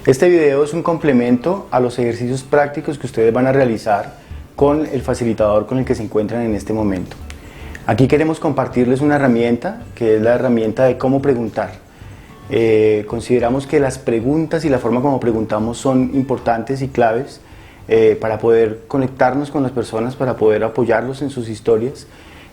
Este video es un complemento a los ejercicios prácticos que ustedes van a realizar con el facilitador con el que se encuentran en este momento. Aquí queremos compartirles una herramienta que es la herramienta de cómo preguntar. Consideramos que las preguntas y la forma como preguntamos son importantes y claves para poder conectarnos con las personas, para poder apoyarlos en sus historias.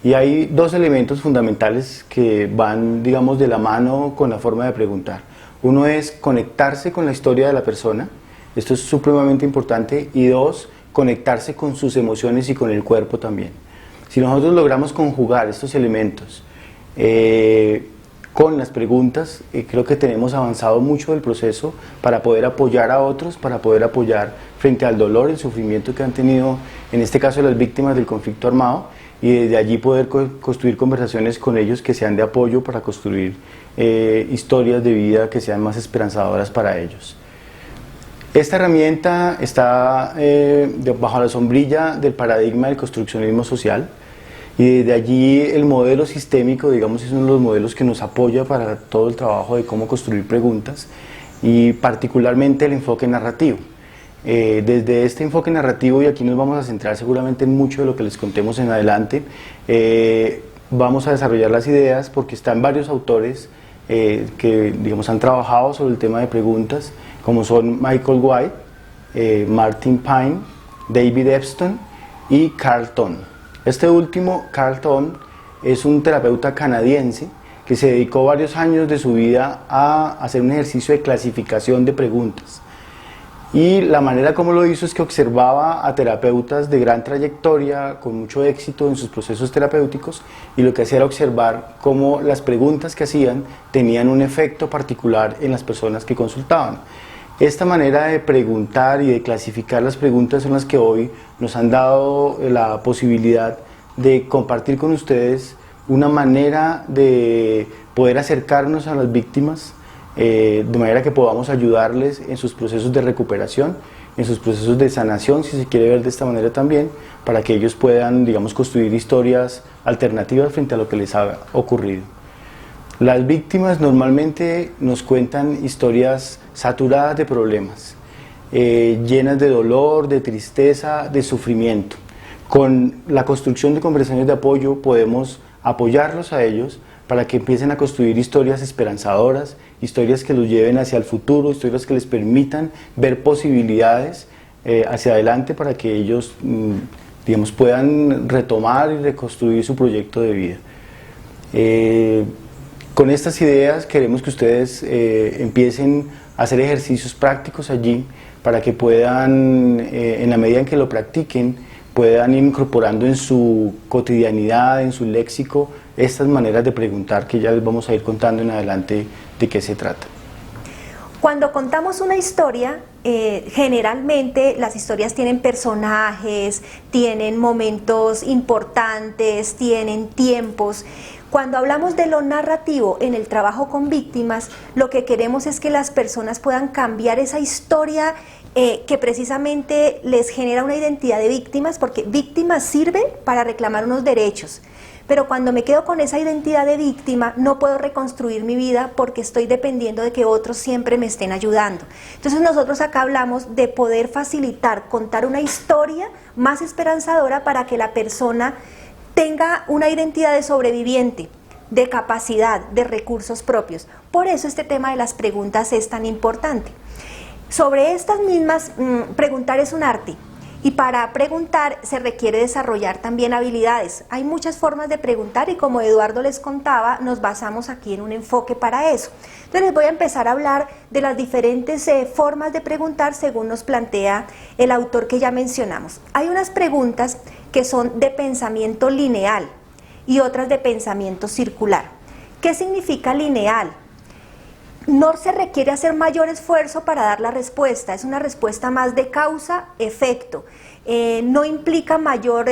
Y hay dos elementos fundamentales que van, digamos, de la mano con la forma de preguntar. Uno es conectarse con la historia de la persona, esto es supremamente importante, y dos, conectarse con sus emociones y con el cuerpo también. Si nosotros logramos conjugar estos elementos con las preguntas, creo que tenemos avanzado mucho del proceso para poder apoyar a otros, para poder apoyar frente al dolor, el sufrimiento que han tenido, en este caso las víctimas del conflicto armado, y desde allí poder construir conversaciones con ellos que sean de apoyo para construir historias de vida que sean más esperanzadoras para ellos. Esta herramienta está bajo la sombrilla del paradigma del construccionismo social, y desde allí el modelo sistémico, digamos, es uno de los modelos que nos apoya para todo el trabajo de cómo construir preguntas, y particularmente el enfoque narrativo. Desde este enfoque narrativo, y aquí nos vamos a centrar seguramente en mucho de lo que les contemos en adelante, vamos a desarrollar las ideas porque están varios autores que, digamos, han trabajado sobre el tema de preguntas, como son Michael White, Martin Pine, David Epstein y Carl Ton. Este último, Carl Ton, es un terapeuta canadiense que se dedicó varios años de su vida a hacer un ejercicio de clasificación de preguntas. Y la manera como lo hizo es que observaba a terapeutas de gran trayectoria, con mucho éxito en sus procesos terapéuticos, y lo que hacía era observar cómo las preguntas que hacían tenían un efecto particular en las personas que consultaban. Esta manera de preguntar y de clasificar las preguntas son las que hoy nos han dado la posibilidad de compartir con ustedes una manera de poder acercarnos a las víctimas, de manera que podamos ayudarles en sus procesos de recuperación, en sus procesos de sanación, si se quiere ver de esta manera también, para que ellos puedan, digamos, construir historias alternativas frente a lo que les ha ocurrido. Las víctimas normalmente nos cuentan historias saturadas de problemas, llenas de dolor, de tristeza, de sufrimiento. Con la construcción de conversaciones de apoyo podemos apoyarlos a ellos para que empiecen a construir historias esperanzadoras, historias que los lleven hacia el futuro, historias que les permitan ver posibilidades hacia adelante para que ellos, digamos, puedan retomar y reconstruir su proyecto de vida. Con estas ideas queremos que ustedes empiecen a hacer ejercicios prácticos allí para que puedan, en la medida en que lo practiquen, puedan ir incorporando en su cotidianidad, en su léxico, estas maneras de preguntar que ya les vamos a ir contando en adelante de qué se trata. Cuando contamos una historia, generalmente las historias tienen personajes, tienen momentos importantes, tienen tiempos. Cuando hablamos de lo narrativo en el trabajo con víctimas, lo que queremos es que las personas puedan cambiar esa historia que precisamente les genera una identidad de víctimas, porque víctima sirve para reclamar unos derechos. Pero cuando me quedo con esa identidad de víctima, no puedo reconstruir mi vida porque estoy dependiendo de que otros siempre me estén ayudando. Entonces nosotros acá hablamos de poder facilitar, contar una historia más esperanzadora para que la persona tenga una identidad de sobreviviente, de capacidad, de recursos propios. Por eso este tema de las preguntas es tan importante. Sobre estas mismas, preguntar es un arte. Y para preguntar se requiere desarrollar también habilidades. Hay muchas formas de preguntar y como Eduardo les contaba, nos basamos aquí en un enfoque para eso. Entonces les voy a empezar a hablar de las diferentes formas de preguntar según nos plantea el autor que ya mencionamos. Hay unas preguntas que son de pensamiento lineal y otras de pensamiento circular. ¿Qué significa lineal? No se requiere hacer mayor esfuerzo para dar la respuesta, es una respuesta más de causa-efecto, no implica mayor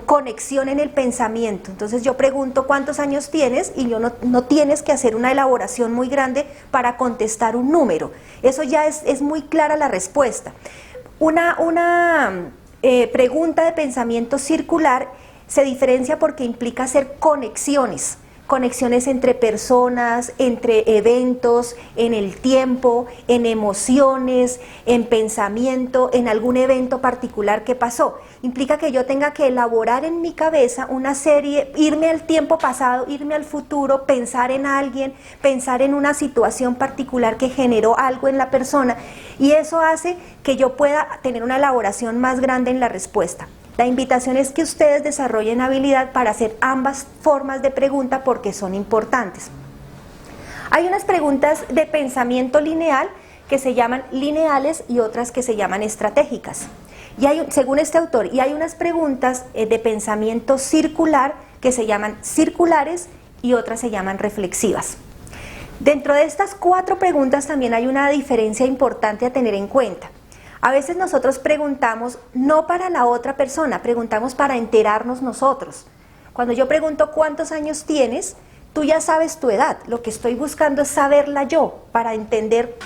conexión en el pensamiento. Entonces yo pregunto ¿cuántos años tienes? Y no tienes que hacer una elaboración muy grande para contestar un número, eso ya es muy clara la respuesta. Una pregunta de pensamiento circular se diferencia porque implica hacer conexiones. conexiones entre personas, entre eventos, en el tiempo, en emociones, en pensamiento, en algún evento particular que pasó. Implica que yo tenga que elaborar en mi cabeza una serie, irme al tiempo pasado, irme al futuro, pensar en alguien, pensar en una situación particular que generó algo en la persona, y eso hace que yo pueda tener una elaboración más grande en la respuesta. La invitación es que ustedes desarrollen habilidad para hacer ambas formas de pregunta porque son importantes. Hay unas preguntas de pensamiento lineal que se llaman lineales y otras que se llaman estratégicas. Y según este autor, y hay unas preguntas de pensamiento circular que se llaman circulares y otras se llaman reflexivas. Dentro de estas 4 preguntas también hay una diferencia importante a tener en cuenta. A veces nosotros preguntamos no para la otra persona, preguntamos para enterarnos nosotros. Cuando yo pregunto ¿cuántos años tienes?, tú ya sabes tu edad. Lo que estoy buscando es saberla yo, para entender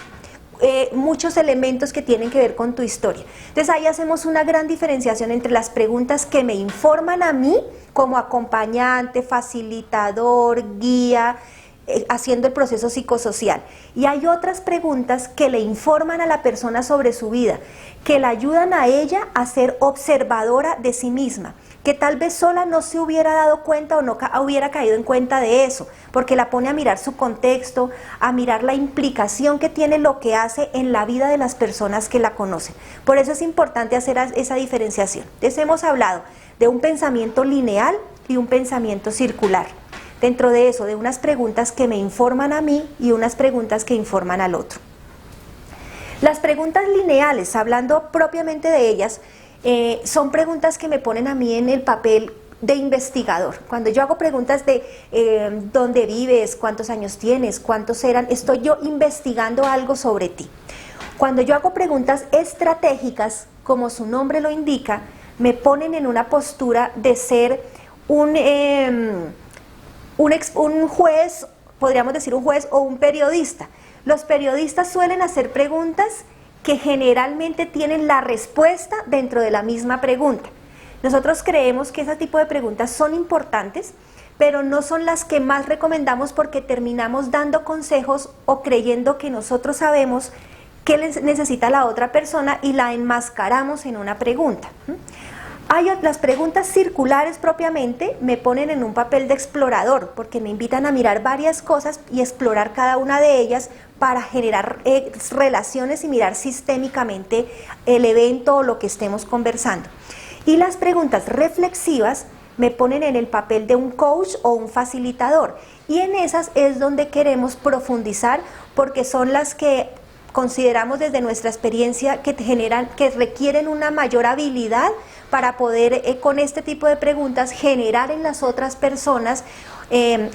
muchos elementos que tienen que ver con tu historia. Entonces ahí hacemos una gran diferenciación entre las preguntas que me informan a mí como acompañante, facilitador, guía, haciendo el proceso psicosocial, y hay otras preguntas que le informan a la persona sobre su vida, que la ayudan a ella a ser observadora de sí misma, que tal vez sola no se hubiera dado cuenta o no hubiera caído en cuenta de eso, porque la pone a mirar su contexto, a mirar la implicación que tiene lo que hace en la vida de las personas que la conocen. Por eso es importante hacer esa diferenciación. Entonces hemos hablado de un pensamiento lineal y un pensamiento circular. Dentro de eso, de unas preguntas que me informan a mí y unas preguntas que informan al otro. Las preguntas lineales, hablando propiamente de ellas, son preguntas que me ponen a mí en el papel de investigador. Cuando yo hago preguntas de dónde vives, cuántos años tienes, cuántos eran, estoy yo investigando algo sobre ti. Cuando yo hago preguntas estratégicas, como su nombre lo indica, me ponen en una postura de ser un juez, podríamos decir un juez o un periodista. Los periodistas suelen hacer preguntas que generalmente tienen la respuesta dentro de la misma pregunta. Nosotros creemos que ese tipo de preguntas son importantes, pero no son las que más recomendamos porque terminamos dando consejos o creyendo que nosotros sabemos qué necesita la otra persona y la enmascaramos en una pregunta. Las preguntas circulares propiamente me ponen en un papel de explorador porque me invitan a mirar varias cosas y explorar cada una de ellas para generar relaciones y mirar sistémicamente el evento o lo que estemos conversando. Y las preguntas reflexivas me ponen en el papel de un coach o un facilitador, y en esas es donde queremos profundizar porque son las que consideramos desde nuestra experiencia que requieren una mayor habilidad para poder con este tipo de preguntas generar en las otras personas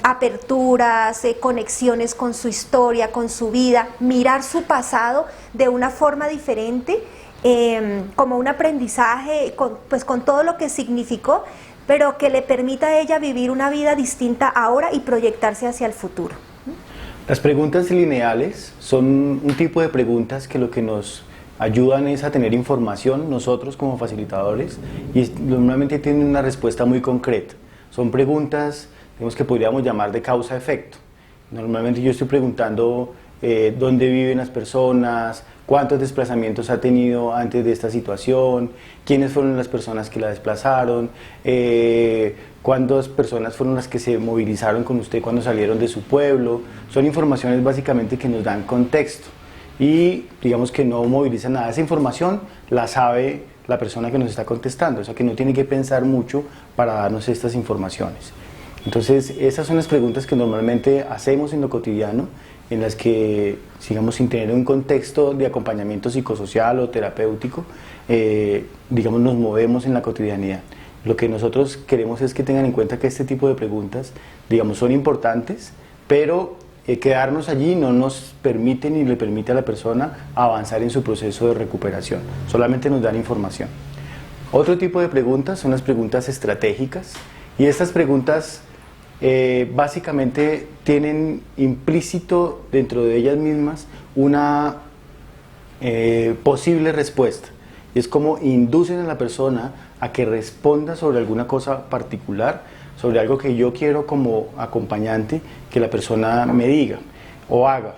aperturas, conexiones con su historia, con su vida, mirar su pasado de una forma diferente, como un aprendizaje con todo lo que significó, pero que le permita a ella vivir una vida distinta ahora y proyectarse hacia el futuro. Las preguntas lineales son un tipo de preguntas que lo que nos ayudan es a tener información nosotros como facilitadores, y normalmente tienen una respuesta muy concreta. Son preguntas, digamos, que podríamos llamar de causa-efecto. Normalmente yo estoy preguntando dónde viven las personas, cuántos desplazamientos ha tenido antes de esta situación, quiénes fueron las personas que la desplazaron, cuántas personas fueron las que se movilizaron con usted cuando salieron de su pueblo. Son informaciones básicamente que nos dan contexto y digamos que no movilizan nada. Esa información la sabe la persona que nos está contestando, o sea que no tiene que pensar mucho para darnos estas informaciones. Entonces esas son las preguntas que normalmente hacemos en lo cotidiano, en las que, digamos, sin tener un contexto de acompañamiento psicosocial o terapéutico, digamos, nos movemos en la cotidianidad. Lo que nosotros queremos es que tengan en cuenta que este tipo de preguntas, digamos, son importantes, pero quedarnos allí no nos permite ni le permite a la persona avanzar en su proceso de recuperación, solamente nos dan información. Otro tipo de preguntas son las preguntas estratégicas, y estas preguntas básicamente tienen implícito dentro de ellas mismas una posible respuesta. Es como inducen a la persona a que responda sobre alguna cosa particular sobre algo que yo quiero como acompañante que la persona me diga o haga.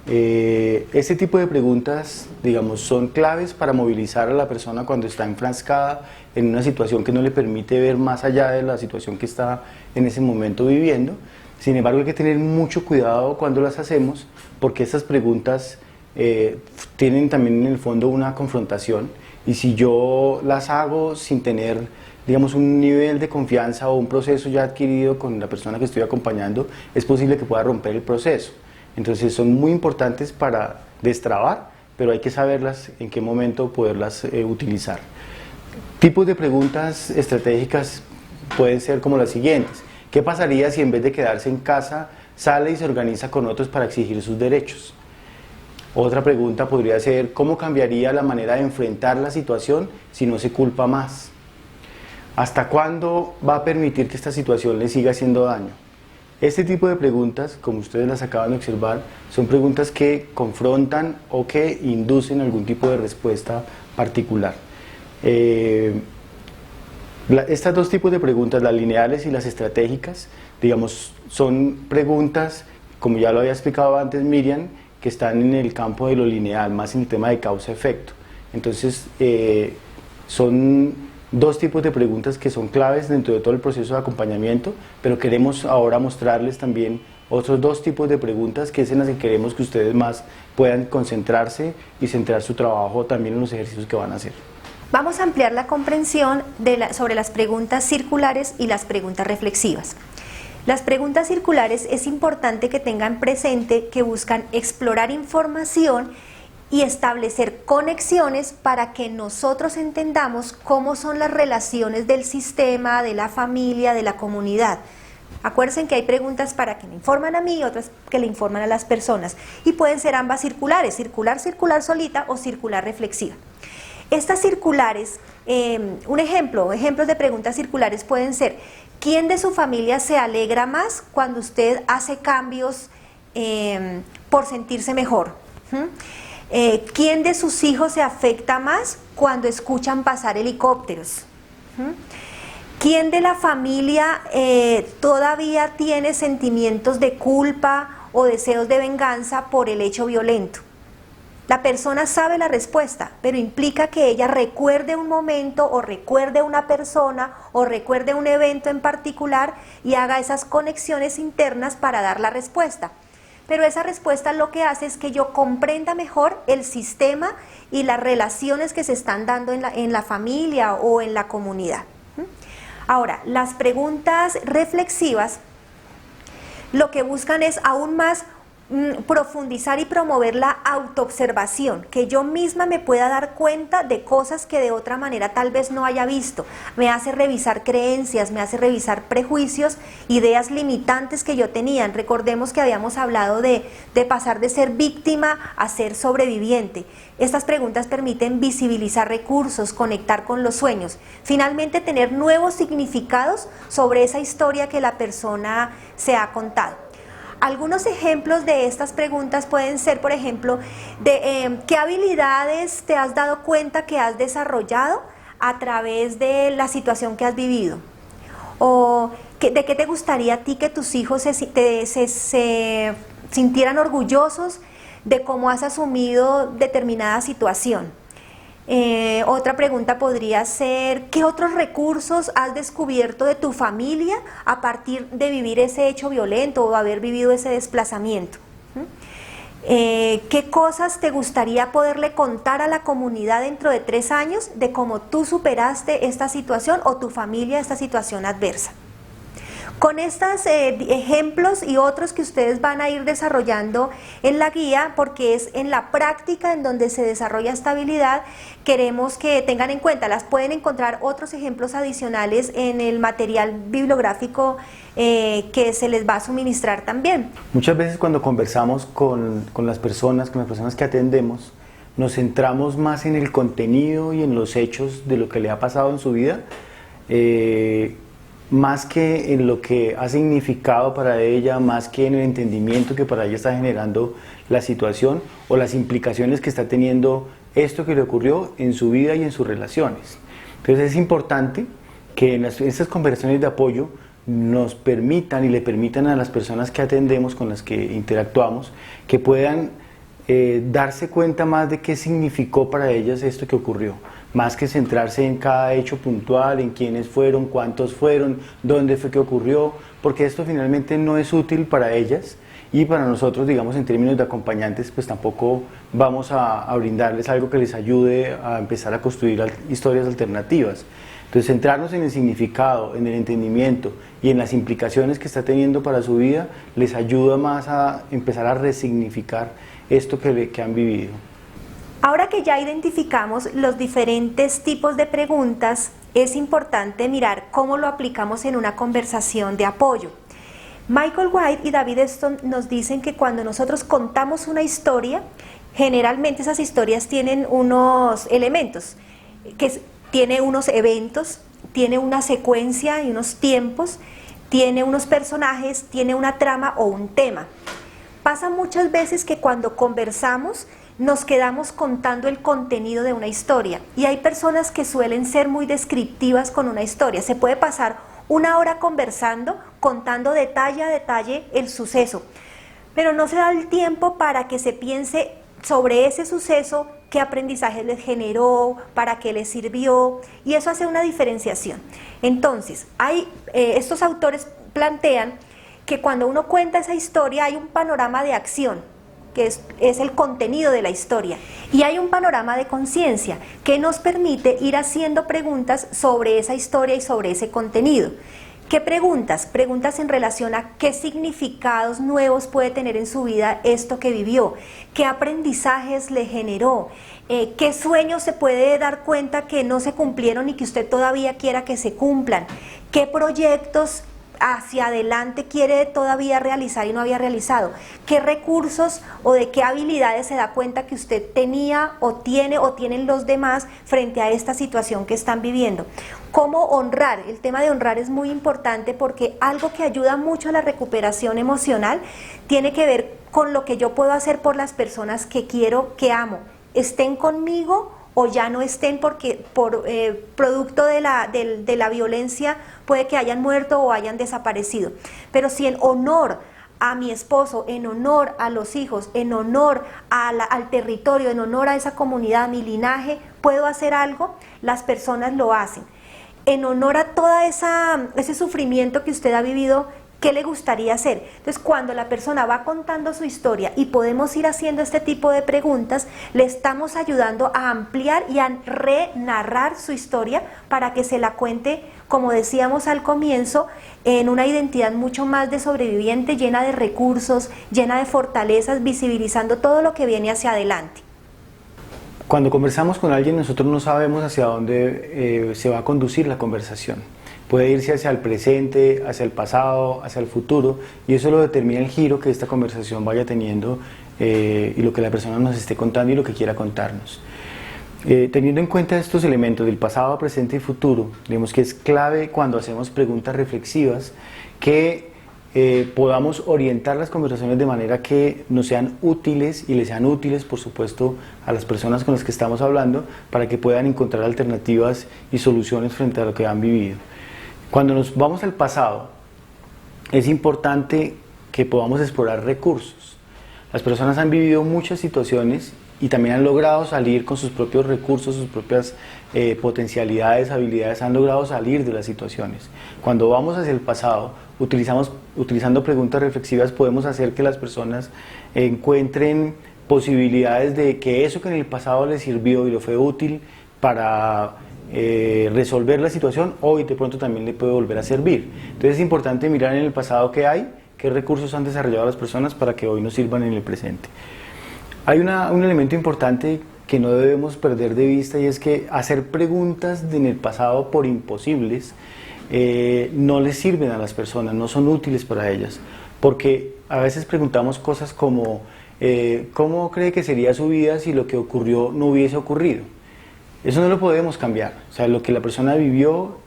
Este tipo de preguntas, digamos, son claves para movilizar a la persona cuando está enfrascada en una situación que no le permite ver más allá de la situación que está en ese momento viviendo. Sin embargo, hay que tener mucho cuidado cuando las hacemos, porque estas preguntas tienen también en el fondo una confrontación, y si yo las hago sin tener, digamos, un nivel de confianza o un proceso ya adquirido con la persona que estoy acompañando, es posible que pueda romper el proceso. Entonces son muy importantes para destrabar, pero hay que saberlas en qué momento poderlas utilizar. Tipos de preguntas estratégicas pueden ser como las siguientes. ¿Qué pasaría si en vez de quedarse en casa sale y se organiza con otros para exigir sus derechos? Otra pregunta podría ser: ¿cómo cambiaría la manera de enfrentar la situación si no se culpa más? ¿Hasta cuándo va a permitir que esta situación le siga haciendo daño? Este tipo de preguntas, como ustedes las acaban de observar, son preguntas que confrontan o que inducen algún tipo de respuesta particular. Estas dos tipos de preguntas, las lineales y las estratégicas, digamos, son preguntas, como ya lo había explicado antes Miriam, que están en el campo de lo lineal, más en el tema de causa-efecto. Entonces, son dos tipos de preguntas que son claves dentro de todo el proceso de acompañamiento, pero queremos ahora mostrarles también otros dos tipos de preguntas, que es en las que queremos que ustedes más puedan concentrarse y centrar su trabajo también en los ejercicios que van a hacer. Vamos a ampliar la comprensión sobre las preguntas circulares y las preguntas reflexivas. Las preguntas circulares es importante que tengan presente que buscan explorar información y establecer conexiones para que nosotros entendamos cómo son las relaciones del sistema, de la familia, de la comunidad. Acuérdense que hay preguntas para que me informan a mí y otras que le informan a las personas, y pueden ser ambas circulares, circular solita o circular reflexiva. Estas circulares, ejemplos de preguntas circulares pueden ser: ¿quién de su familia se alegra más cuando usted hace cambios por sentirse mejor? ¿Quién de sus hijos se afecta más cuando escuchan pasar helicópteros? ¿Quién de la familia todavía tiene sentimientos de culpa o deseos de venganza por el hecho violento? La persona sabe la respuesta, pero implica que ella recuerde un momento o recuerde una persona o recuerde un evento en particular y haga esas conexiones internas para dar la respuesta. Pero esa respuesta lo que hace es que yo comprenda mejor el sistema y las relaciones que se están dando en la familia o en la comunidad. Ahora, las preguntas reflexivas lo que buscan es aún más profundizar y promover la autoobservación, que yo misma me pueda dar cuenta de cosas que de otra manera tal vez no haya visto. Me hace revisar creencias, me hace revisar prejuicios, ideas limitantes que yo tenía. Recordemos que habíamos hablado de pasar de ser víctima a ser sobreviviente. Estas preguntas permiten visibilizar recursos, conectar con los sueños, finalmente tener nuevos significados sobre esa historia que la persona se ha contado. Algunos ejemplos de estas preguntas pueden ser, por ejemplo, ¿qué habilidades te has dado cuenta que has desarrollado a través de la situación que has vivido? ¿O de qué te gustaría a ti que tus hijos se sintieran orgullosos de cómo has asumido determinada situación? Otra pregunta podría ser: ¿qué otros recursos has descubierto de tu familia a partir de vivir ese hecho violento o haber vivido ese desplazamiento? ¿Qué cosas te gustaría poderle contar a la comunidad dentro de 3 años de cómo tú superaste esta situación o tu familia esta situación adversa? Con estos ejemplos y otros que ustedes van a ir desarrollando en la guía, porque es en la práctica en donde se desarrolla esta habilidad, queremos que tengan en cuenta. Las pueden encontrar otros ejemplos adicionales en el material bibliográfico que se les va a suministrar también. Muchas veces cuando conversamos con las personas que atendemos, nos centramos más en el contenido y en los hechos de lo que le ha pasado en su vida, más que en lo que ha significado para ella, más que en el entendimiento que para ella está generando la situación o las implicaciones que está teniendo esto que le ocurrió en su vida y en sus relaciones. Entonces es importante que en estas conversaciones de apoyo nos permitan y le permitan a las personas que atendemos, con las que interactuamos, que puedan darse cuenta más de qué significó para ellas esto que ocurrió, más que centrarse en cada hecho puntual, en quiénes fueron, cuántos fueron, dónde fue que ocurrió, porque esto finalmente no es útil para ellas y para nosotros, digamos, en términos de acompañantes, pues tampoco vamos a brindarles algo que les ayude a empezar a construir historias alternativas. Entonces, centrarnos en el significado, en el entendimiento y en las implicaciones que está teniendo para su vida, les ayuda más a empezar a resignificar esto que han vivido. Ahora que ya identificamos los diferentes tipos de preguntas, es importante mirar cómo lo aplicamos en una conversación de apoyo. Michael White y David Easton nos dicen que cuando nosotros contamos una historia, generalmente esas historias tienen unos elementos, tiene unos eventos, tiene una secuencia y unos tiempos, tiene unos personajes, tiene una trama o un tema. Pasa muchas veces que cuando conversamos nos quedamos contando el contenido de una historia y hay personas que suelen ser muy descriptivas con una historia. Se puede pasar una hora conversando, contando detalle a detalle el suceso, pero no se da el tiempo para que se piense sobre ese suceso, qué aprendizaje les generó, para qué les sirvió, y eso hace una diferenciación. Entonces, estos autores plantean que cuando uno cuenta esa historia hay un panorama de acción, que es el contenido de la historia, y hay un panorama de conciencia que nos permite ir haciendo preguntas sobre esa historia y sobre ese contenido. ¿Qué preguntas? Preguntas en relación a qué significados nuevos puede tener en su vida esto que vivió, qué aprendizajes le generó, qué sueños se puede dar cuenta que no se cumplieron y que usted todavía quiera que se cumplan, qué proyectos hacia adelante quiere todavía realizar y no había realizado, qué recursos o de qué habilidades se da cuenta que usted tenía o tienen los demás frente a esta situación que están viviendo. Cómo honrar, el tema de honrar es muy importante porque algo que ayuda mucho a la recuperación emocional tiene que ver con lo que yo puedo hacer por las personas que quiero, que amo, estén conmigo o ya no estén porque por producto de la violencia puede que hayan muerto o hayan desaparecido. Pero si en honor a mi esposo, en honor a los hijos, en honor al territorio, en honor a esa comunidad, a mi linaje, puedo hacer algo, las personas lo hacen. En honor a todo ese sufrimiento que usted ha vivido, ¿qué le gustaría hacer? Entonces, cuando la persona va contando su historia y podemos ir haciendo este tipo de preguntas, le estamos ayudando a ampliar y a renarrar su historia para que se la cuente, como decíamos al comienzo, en una identidad mucho más de sobreviviente, llena de recursos, llena de fortalezas, visibilizando todo lo que viene hacia adelante. Cuando conversamos con alguien, nosotros no sabemos hacia dónde se va a conducir la conversación. Puede irse hacia el presente, hacia el pasado, hacia el futuro, y eso lo determina el giro que esta conversación vaya teniendo y lo que la persona nos esté contando y lo que quiera contarnos. Teniendo en cuenta estos elementos del pasado, presente y futuro, digamos que es clave cuando hacemos preguntas reflexivas que podamos orientar las conversaciones de manera que nos sean útiles y les sean útiles, por supuesto, a las personas con las que estamos hablando, para que puedan encontrar alternativas y soluciones frente a lo que han vivido. Cuando nos vamos al pasado, es importante que podamos explorar recursos. Las personas han vivido muchas situaciones y también han logrado salir con sus propios recursos, sus propias potencialidades, habilidades, han logrado salir de las situaciones. Cuando vamos hacia el pasado, utilizando preguntas reflexivas, podemos hacer que las personas encuentren posibilidades de que eso que en el pasado les sirvió y le fue útil para resolver la situación, hoy de pronto también le puede volver a servir. Entonces es importante mirar en el pasado qué hay, qué recursos han desarrollado las personas para que hoy nos sirvan en el presente. Hay un elemento importante que no debemos perder de vista y es que hacer preguntas en el pasado por imposibles no les sirven a las personas, no son útiles para ellas, porque a veces preguntamos cosas como ¿cómo cree que sería su vida si lo que ocurrió no hubiese ocurrido? Eso no lo podemos cambiar, o sea, lo que la persona vivió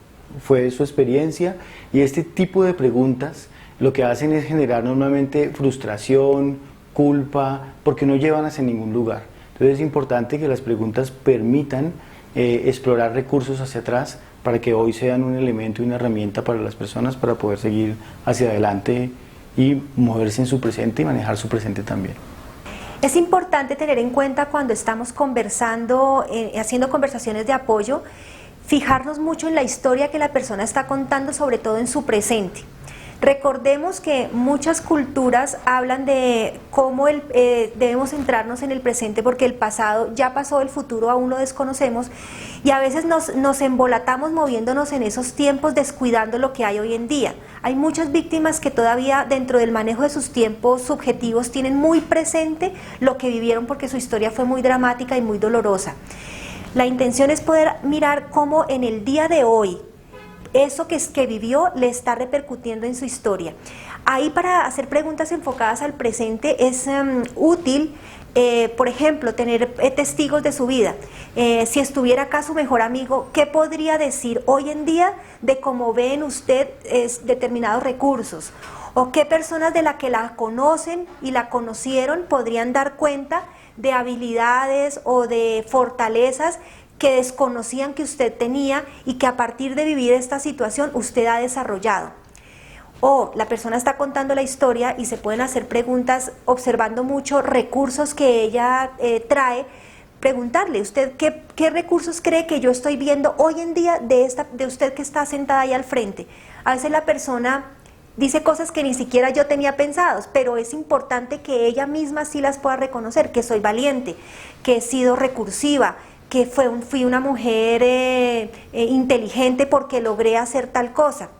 fue su experiencia y este tipo de preguntas lo que hacen es generar normalmente frustración, culpa, porque no llevan hacia ningún lugar. Entonces es importante que las preguntas permitan explorar recursos hacia atrás para que hoy sean un elemento y una herramienta para las personas para poder seguir hacia adelante y moverse en su presente y manejar su presente también. Es importante tener en cuenta cuando estamos conversando, haciendo conversaciones de apoyo, fijarnos mucho en la historia que la persona está contando, sobre todo en su presente. Recordemos que muchas culturas hablan de cómo debemos centrarnos en el presente porque el pasado ya pasó, el futuro aún lo desconocemos y a veces nos embolatamos moviéndonos en esos tiempos descuidando lo que hay hoy en día. Hay muchas víctimas que todavía dentro del manejo de sus tiempos subjetivos tienen muy presente lo que vivieron porque su historia fue muy dramática y muy dolorosa. La intención es poder mirar cómo en el día de hoy eso que vivió le está repercutiendo en su historia. Ahí para hacer preguntas enfocadas al presente es útil, por ejemplo, tener testigos de su vida. Si estuviera acá su mejor amigo, ¿qué podría decir hoy en día de cómo ve en usted determinados recursos? ¿O qué personas de las que la conocen y la conocieron podrían dar cuenta de habilidades o de fortalezas que desconocían que usted tenía y que a partir de vivir esta situación usted ha desarrollado? O la persona está contando la historia y se pueden hacer preguntas observando mucho recursos que ella trae. Preguntarle, ¿usted qué recursos cree que yo estoy viendo hoy en día de usted que está sentada ahí al frente? A veces la persona dice cosas que ni siquiera yo tenía pensados, pero es importante que ella misma sí las pueda reconocer, que soy valiente, que he sido recursiva, que fui una mujer inteligente porque logré hacer tal cosa.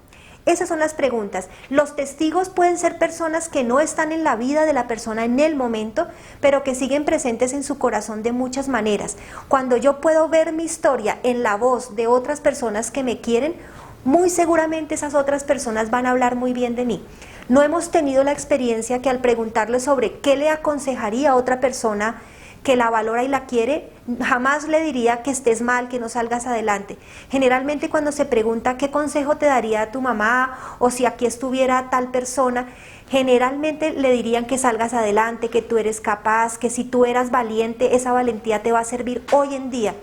Esas son las preguntas. Los testigos pueden ser personas que no están en la vida de la persona en el momento, pero que siguen presentes en su corazón de muchas maneras. Cuando yo puedo ver mi historia en la voz de otras personas que me quieren, muy seguramente esas otras personas van a hablar muy bien de mí. No hemos tenido la experiencia que al preguntarle sobre qué le aconsejaría a otra persona que la valora y la quiere, jamás le diría que estés mal, que no salgas adelante. Generalmente cuando se pregunta qué consejo te daría a tu mamá o si aquí estuviera tal persona, generalmente le dirían que salgas adelante, que tú eres capaz, que si tú eras valiente, esa valentía te va a servir hoy en día.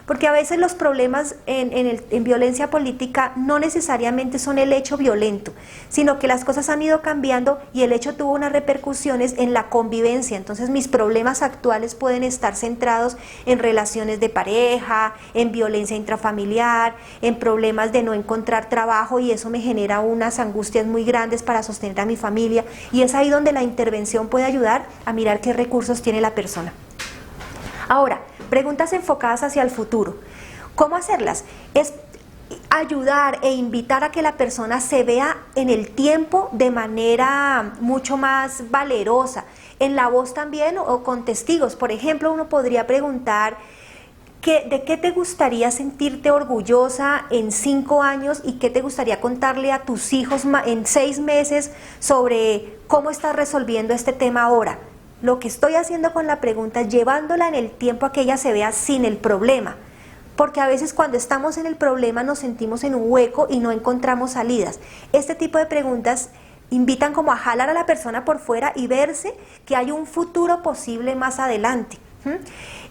Porque a veces los problemas en violencia política no necesariamente son el hecho violento, sino que las cosas han ido cambiando y el hecho tuvo unas repercusiones en la convivencia. Entonces mis problemas actuales pueden estar centrados en relaciones de pareja, en violencia intrafamiliar, en problemas de no encontrar trabajo y eso me genera unas angustias muy grandes para sostener a mi familia y es ahí donde la intervención puede ayudar a mirar qué recursos tiene la persona. Ahora, preguntas enfocadas hacia el futuro. ¿Cómo hacerlas? Es ayudar e invitar a que la persona se vea en el tiempo de manera mucho más valerosa, en la voz también o con testigos. Por ejemplo, uno podría preguntar, ¿de qué te gustaría sentirte orgullosa en 5 años y qué te gustaría contarle a tus hijos en 6 meses sobre cómo estás resolviendo este tema ahora? Lo que estoy haciendo con la pregunta es llevándola en el tiempo a que ella se vea sin el problema, porque a veces cuando estamos en el problema nos sentimos en un hueco y no encontramos salidas. Este tipo de preguntas invitan como a jalar a la persona por fuera y verse que hay un futuro posible más adelante.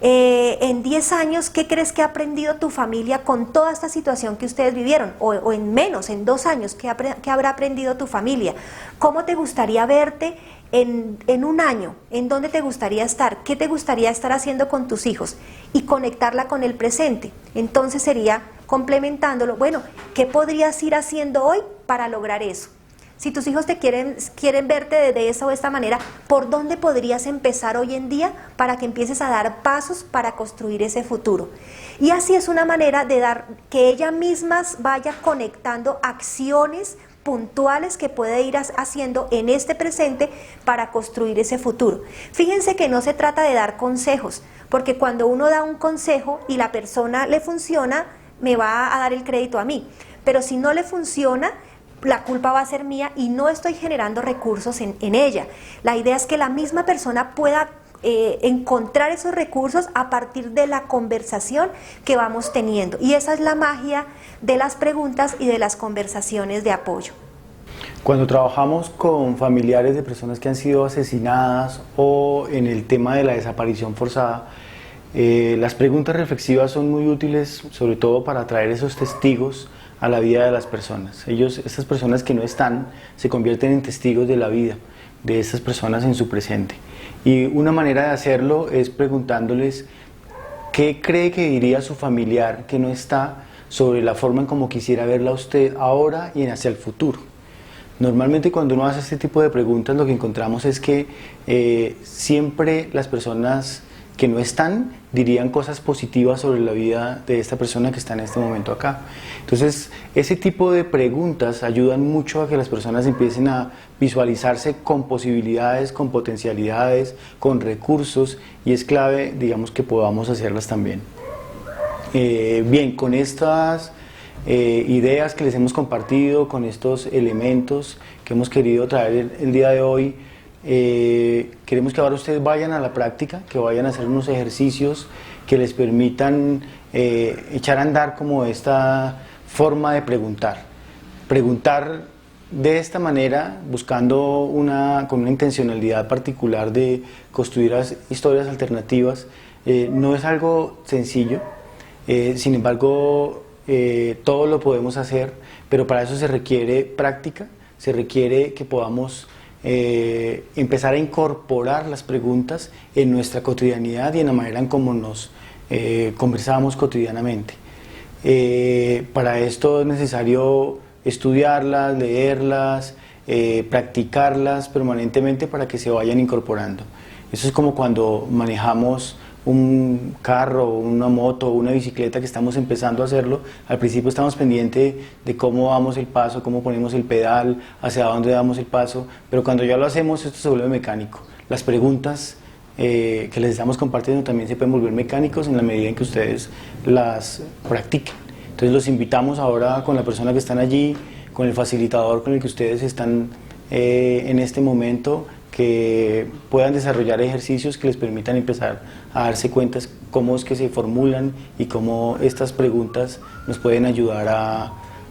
En 10 años, ¿qué crees que ha aprendido tu familia con toda esta situación que ustedes vivieron? O en menos, en 2 años, ¿qué habrá aprendido tu familia? ¿Cómo te gustaría verte en 1 año? ¿En dónde te gustaría estar? ¿Qué te gustaría estar haciendo con tus hijos? Y conectarla con el presente. Entonces sería complementándolo, bueno, ¿qué podrías ir haciendo hoy para lograr eso? Si tus hijos te quieren verte de esa o esta manera, ¿por dónde podrías empezar hoy en día para que empieces a dar pasos para construir ese futuro? Y así es una manera de que ella misma vaya conectando acciones puntuales que puede ir haciendo en este presente para construir ese futuro. Fíjense que no se trata de dar consejos, porque cuando uno da un consejo y la persona le funciona, me va a dar el crédito a mí. Pero si no le funciona, la culpa va a ser mía y no estoy generando recursos en ella. La idea es que la misma persona pueda encontrar esos recursos a partir de la conversación que vamos teniendo. Y esa es la magia de las preguntas y de las conversaciones de apoyo. Cuando trabajamos con familiares de personas que han sido asesinadas o en el tema de la desaparición forzada, Las preguntas reflexivas son muy útiles, sobre todo para atraer esos testigos a la vida de las personas. Estas personas que no están, se convierten en testigos de la vida de estas personas en su presente. Y una manera de hacerlo es preguntándoles qué cree que diría su familiar que no está sobre la forma en cómo quisiera verla usted ahora y hacia el futuro. Normalmente cuando uno hace este tipo de preguntas, lo que encontramos es que siempre las personas que no están dirían cosas positivas sobre la vida de esta persona que está en este momento acá. Entonces, ese tipo de preguntas ayudan mucho a que las personas empiecen a visualizarse con posibilidades, con potencialidades, con recursos, y es clave, digamos, que podamos hacerlas también. Bien, con estas ideas que les hemos compartido, con estos elementos que hemos querido traer el día de hoy, queremos que ahora ustedes vayan a la práctica, que vayan a hacer unos ejercicios que les permitan echar a andar como esta forma de preguntar. Preguntar de esta manera, buscando con una intencionalidad particular de construir historias alternativas, no es algo sencillo. Sin embargo, todo lo podemos hacer, pero para eso se requiere práctica, se requiere que podamos empezar a incorporar las preguntas en nuestra cotidianidad y en la manera en cómo nos conversamos cotidianamente. Para esto es necesario estudiarlas, leerlas, practicarlas permanentemente para que se vayan incorporando. Eso es como cuando manejamos un carro, una moto, una bicicleta, que estamos empezando a hacerlo. Al principio estamos pendientes de cómo damos el paso, cómo ponemos el pedal, hacia dónde damos el paso, pero cuando ya lo hacemos esto se vuelve mecánico. Las preguntas que les estamos compartiendo también se pueden volver mecánicos en la medida en que ustedes las practiquen. Entonces los invitamos ahora con la persona que están allí, con el facilitador con el que ustedes están en este momento, que puedan desarrollar ejercicios que les permitan empezar a darse cuenta cómo es que se formulan y cómo estas preguntas nos pueden ayudar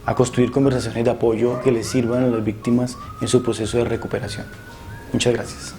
a construir conversaciones de apoyo que les sirvan a las víctimas en su proceso de recuperación. Muchas gracias.